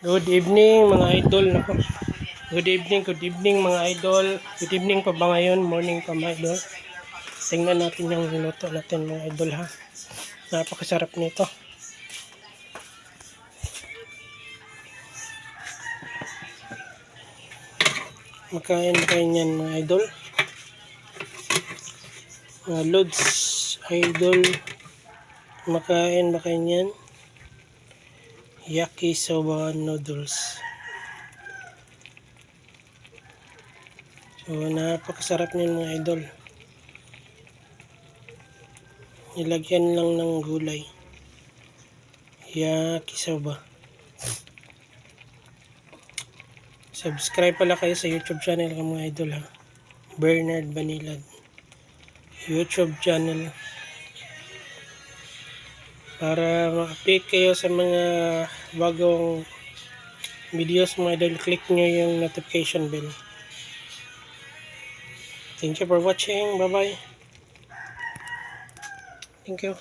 Good evening mga idol. Nako. Good evening mga idol. Good evening pa ba ngayon? Morning pa mga idol. Tingnan natin yung niluto natin mga idol ha. Napakasarap nito. Makain yan mga idol. Mga loads idol. Makain yan. Yakisoba noodles. So napakasarap niyan mga idol. Nilagyan lang ng gulay. Yakisoba. Subscribe pala kayo sa YouTube channel ko mga idol ha. Bernard Banilad YouTube channel. Para ma-update kayo sa mga bagong videos mga idol, click nyo yung notification bell. Thank you for watching. Bye bye. Thank you.